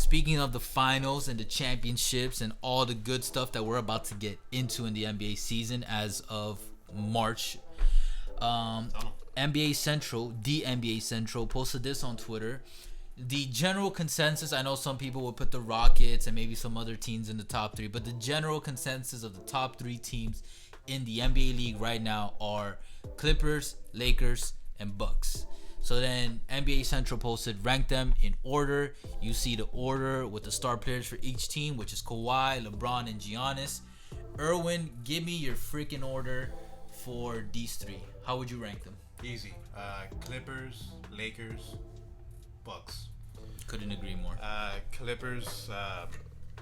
speaking of the finals and the championships and all the good stuff that we're about to get into in the NBA season as of March, NBA Central, the NBA Central, posted this on Twitter. The general consensus, I know some people will put the Rockets and maybe some other teams in the top three, but the general consensus of the top three teams in the NBA league right now are Clippers, Lakers, and Bucks. So then NBA Central posted, rank them in order. You see the order with the star players for each team, which is Kawhi, LeBron, and Giannis. Erwin, give me your freaking order for these three. How would you rank them? Easy. Clippers, Lakers, Bucks. Couldn't agree more. Clippers,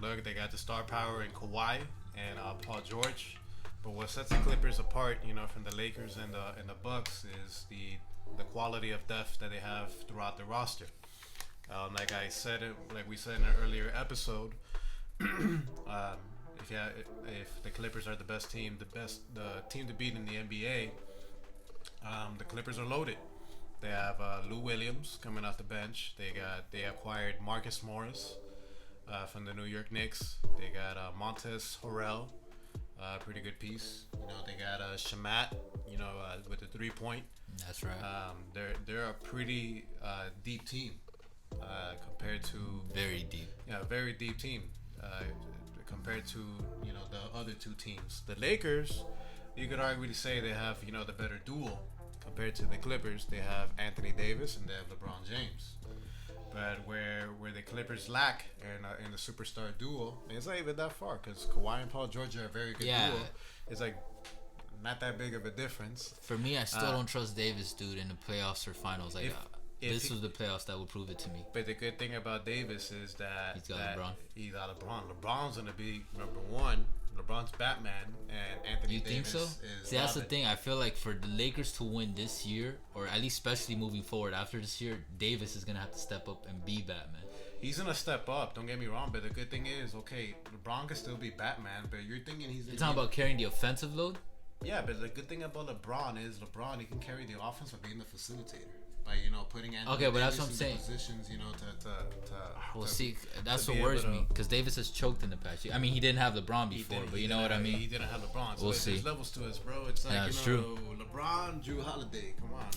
look, they got the star power in Kawhi and Paul George. But what sets the Clippers apart, from the Lakers and the Bucks is the quality of depth that they have throughout the roster. Like we said in an earlier episode, if the Clippers are the best team, the team to beat in the NBA, the Clippers are loaded. They have Lou Williams coming off the bench. They acquired Marcus Morris from the New York Knicks. They got Montez Harrell, pretty good piece. They got Shamat, with the 3-point. That's right. They're a pretty deep team compared to very deep. Yeah, very deep team compared to the other two teams. The Lakers, you could arguably say they have the better duel. Compared to the Clippers, they have Anthony Davis and they have LeBron James. But where the Clippers lack in the superstar duel, it's not even that far because Kawhi and Paul George are a very good duo. It's like not that big of a difference. For me, I still don't trust Davis, dude, in the playoffs or finals. Like this was the playoffs that would prove it to me. But the good thing about Davis is that he's got LeBron. He's got LeBron. LeBron's gonna be number one. LeBron's Batman, and Anthony Davis. You think so? See, that's the thing. I feel like for the Lakers to win this year, or at least especially moving forward after this year, Davis is gonna have to step up and be Batman. He's gonna step up. Don't get me wrong, but the good thing is, okay, LeBron can still be Batman, but you're thinking he's. You're talking about carrying the offensive load. Yeah, but the good thing about LeBron is he can carry the offense by being the facilitator. By putting Anthony but that's Davis what I'm saying. Positions, see, that's what worries me because Davis has choked in the past. I mean, he didn't have LeBron before, but you know what I mean. He didn't have LeBron. So we'll see. There's levels to it, bro. It's like true. LeBron, Drew Holiday. Come on,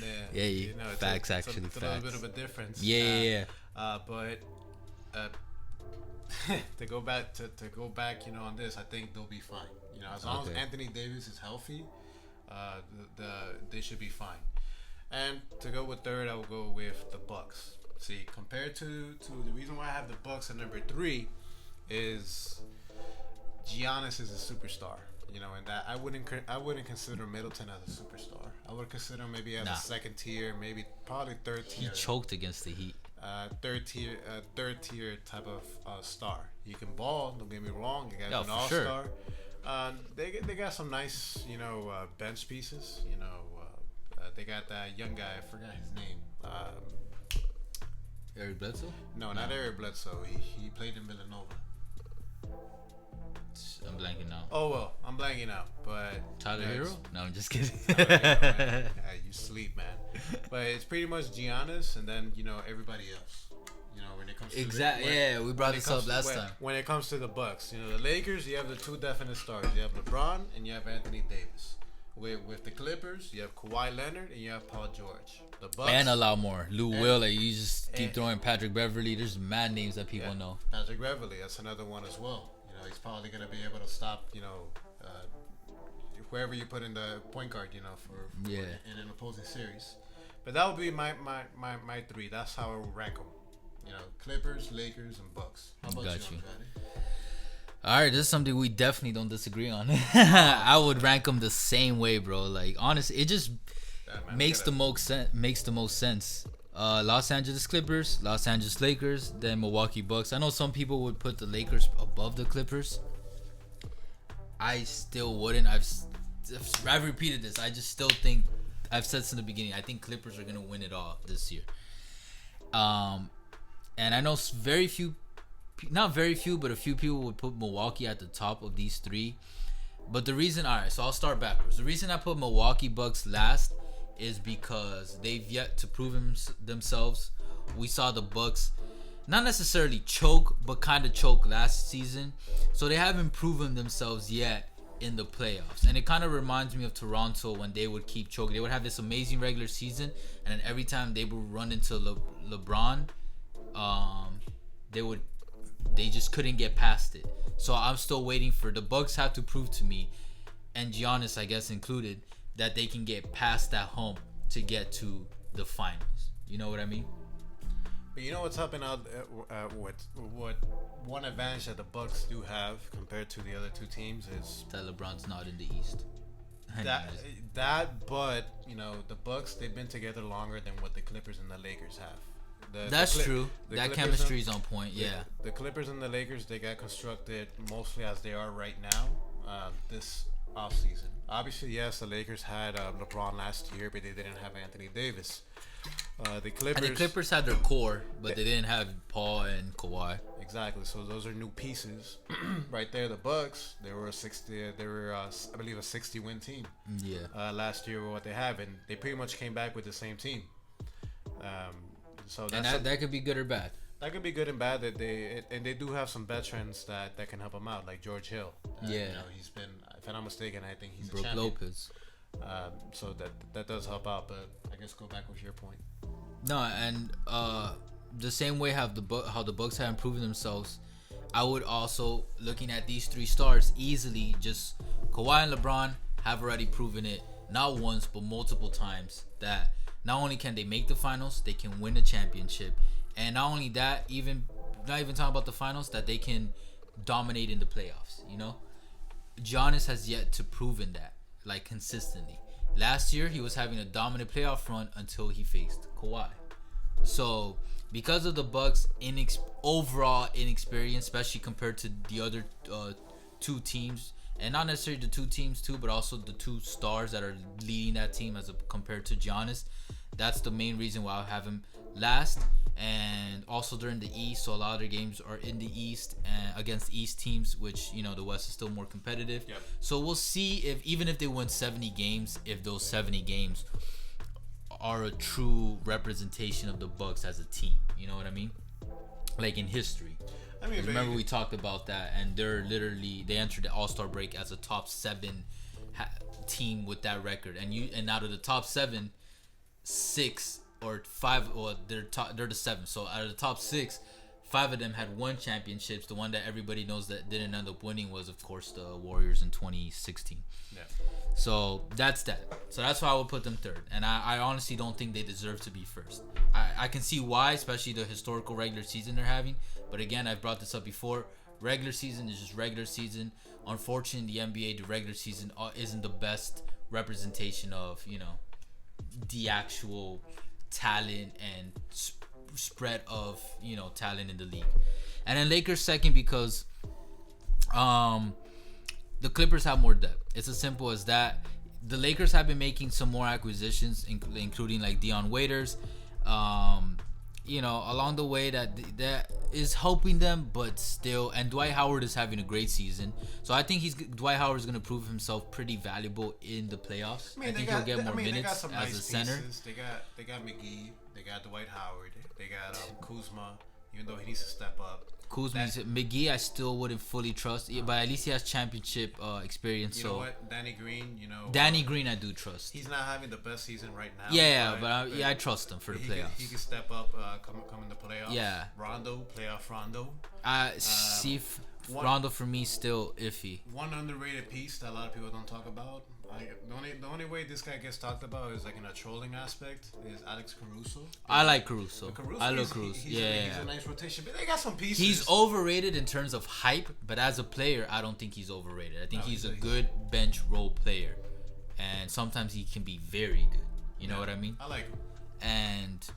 man. Facts. It's a little bit of a difference. Yeah. But to go back, on this, I think they'll be fine. As long as Anthony Davis is healthy. They should be fine. And to go with third, I will go with the Bucks. See, compared to the reason why I have the Bucks at number 3 is Giannis is a superstar. And that I wouldn't consider Middleton as a superstar. I would consider him maybe as a second tier, probably third tier. He choked against the Heat. Third tier type of star. He can ball. Don't get me wrong. He got an all-star. Sure. They got some nice, bench pieces. They got that young guy. I forgot his name. Eric Bledsoe? No, not Eric Bledsoe. He played in Villanova. I'm blanking now. Oh well, I'm blanking out. But Tyler Hero? No, I'm just kidding. You sleep, man. But it's pretty much Giannis, and then everybody else. When it comes to we brought this up last time. When it comes to the Bucks, the Lakers, you have the two definite stars. You have LeBron and you have Anthony Davis. With the Clippers, you have Kawhi Leonard and you have Paul George. The Bucks and a lot more. Lou Will, like you just keep throwing Patrick Beverly. There's mad names that people know. Patrick Beverly, that's another one as well. He's probably gonna be able to stop. Whoever you put in the point guard, for in an opposing series. But that would be my 3. That's how I would rank them. Clippers, Lakers, and Bucks. How about you? All right, this is something we definitely don't disagree on. I would rank them the same way, bro. Like, honestly, it just makes the most sense. Los Angeles Clippers, Los Angeles Lakers, then Milwaukee Bucks. I know some people would put the Lakers above the Clippers. I still wouldn't. I've repeated this. I just still think, I've said since the beginning, I think Clippers are gonna win it all this year. And I know very few, not very few, but a few people would put Milwaukee at the top of these 3. But the reason, so I'll start backwards. The reason I put Milwaukee Bucks last is because they've yet to prove themselves we saw the Bucks not necessarily choke, but kind of choke last season. So they haven't proven themselves yet in the playoffs. And it kind of reminds me of Toronto when they would keep choking. They would have this amazing regular season, and then every time they would run into LeBron, they just couldn't get past it. So I'm still waiting for the Bucks have to prove to me, and Giannis, I guess included, that they can get past that hump to get to the finals. You know what I mean? But you know what's helping out? What one advantage that the Bucks do have compared to the other two teams is that LeBron's not in the East. But you know the Bucks, they've been together longer than what the Clippers and the Lakers have. That's true. That chemistry is on point. Yeah. The Clippers and the Lakers, they got constructed mostly as they are right now. This offseason. Obviously, yes, the Lakers had LeBron last year, but they didn't have Anthony Davis. The Clippers had their core, but they didn't have Paul and Kawhi. Exactly. So those are new pieces, right there. The Bucks, they were I believe a 60-win team. Yeah. Last year, what they have, and they pretty much came back with the same team. So that could be good or bad. That could be good and bad. That they do have some veterans that can help them out, like George Hill. Yeah. You know, he's been, if I'm not mistaken, I think he's Brook a champion. Lopez. So that does help out, but I guess go back with your point. No, and the same way how the Bucks have proven themselves, I would also, looking at these three stars, easily just Kawhi and LeBron have already proven it, not once but multiple times, that not only can they make the finals, they can win a championship, and not only that, not even talking about the finals, that they can dominate in the playoffs. You know, Giannis has yet to proven that, like, consistently. Last year, he was having a dominant playoff run until he faced Kawhi. So, because of the Bucks' overall inexperience, especially compared to the other two teams, and not necessarily the two teams too, but also the two stars that are leading that team compared to Giannis, that's the main reason why I have him last. And also during the East, so a lot of their games are in the East and against East teams, which, you know, the West is still more competitive. Yep. So we'll see if, even if they win 70 games, if those 70 games are a true representation of the Bucks as a team. You know what I mean? Like in history. I mean, remember we talked about that, and they entered the All-Star break as a top 7 team with that record, and out of the top 7, 6 or 5, or they're the 7. So out of the top 6, 5 of them had won championships. The one that everybody knows that didn't end up winning was, of course, the Warriors in 2016. Yeah. So that's that. So that's why I would put them third. And I honestly don't think they deserve to be first. I can see why, especially the historical regular season they're having. But again, I've brought this up before. Regular season is just regular season. Unfortunately, in the NBA, the regular season isn't the best representation of, you know, the actual talent and spread of, you know, talent in the league. And then Lakers second because the Clippers have more depth. It's as simple as that. The Lakers have been making some more acquisitions, including like Dion Waiters, you know, along the way that is helping them, but still. And Dwight Howard is having a great season, so I think Dwight Howard is going to prove himself pretty valuable in the playoffs. I think he'll get more minutes as a center. They got McGee, they got Dwight Howard, they got Kuzma, even though he needs to step up. McGee, I still wouldn't fully trust, but at least he has championship experience. You know what? Danny Green, I do trust. He's not having the best season right now. Yeah, but I trust him for the playoffs. He can step up, come in the playoffs. Yeah. Playoff Rondo. Rondo for me still iffy. One underrated piece that a lot of people don't talk about. The only way this guy gets talked about is like in a trolling aspect is Alex Caruso. I like Caruso. I love Caruso. He's a nice rotation, but they got some pieces. He's overrated in terms of hype, but as a player, I don't think he's overrated. I think he's a good bench role player, and sometimes he can be very good. You know what I mean? I like him. And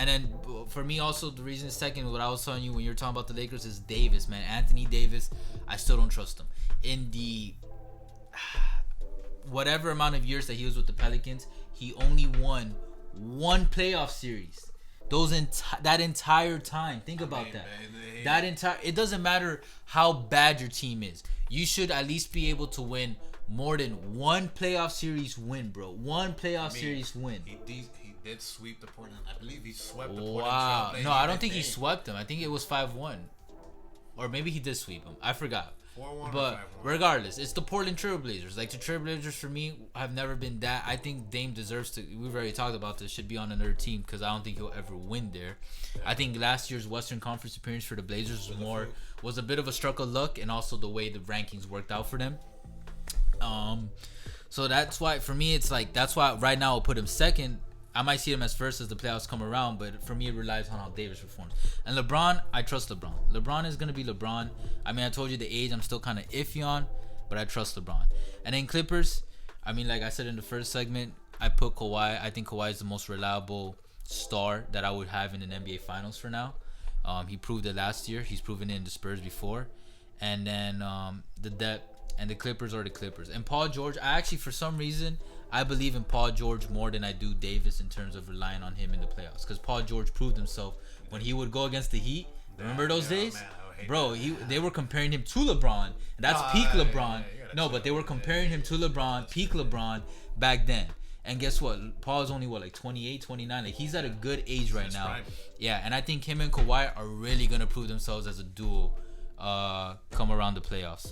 then for me also, the reason second, what I was telling you when you're talking about the Lakers, is Davis, man. Anthony Davis, I still don't trust him. In the whatever amount of years that he was with the Pelicans, he only won one playoff series. That entire time. Think about that. It doesn't matter how bad your team is. You should at least be able to win more than one playoff series win, bro. One playoff series win. He did sweep the Portland. I believe he swept the Portland. Wow. No, I don't think he Dame. swept them. I think it was 5-1. Or maybe he did sweep them. I forgot. 4-1 But or 5-1. regardless, it's the Portland Trailblazers. Like, the Trailblazers, for me, have never been that. I think Dame deserves to. We've already talked about this. Should be on another team because I don't think he'll ever win there. I think last year's Western Conference appearance for the Blazers was a bit of a stroke of luck, and also the way the rankings worked out for them. So that's why for me it's like that's why right now I'll put him second. I might see him as first as the playoffs come around, but for me it relies on how Davis performs. And LeBron, I trust LeBron. LeBron is gonna be LeBron. I mean, I told you the age I'm still kind of iffy on, but I trust LeBron. And then Clippers, I mean, like I said in the first segment, I put Kawhi. I think Kawhi is the most reliable star that I would have in an NBA Finals for now. He proved it last year. He's proven it in the Spurs before. And then the depth and the Clippers are the Clippers. And Paul George, I actually, for some reason, I believe in Paul George more than I do Davis in terms of relying on him in the playoffs. Because Paul George proved himself when he would go against the Heat. Remember those days? Man, Bro, they were comparing him to LeBron. And that's peak LeBron. No, but they were comparing him to LeBron, peak LeBron back then. And guess what? Paul is only, like 28, 29. Like, he's at a good age right now. Prime. Yeah, and I think him and Kawhi are really going to prove themselves as a duo come around the playoffs.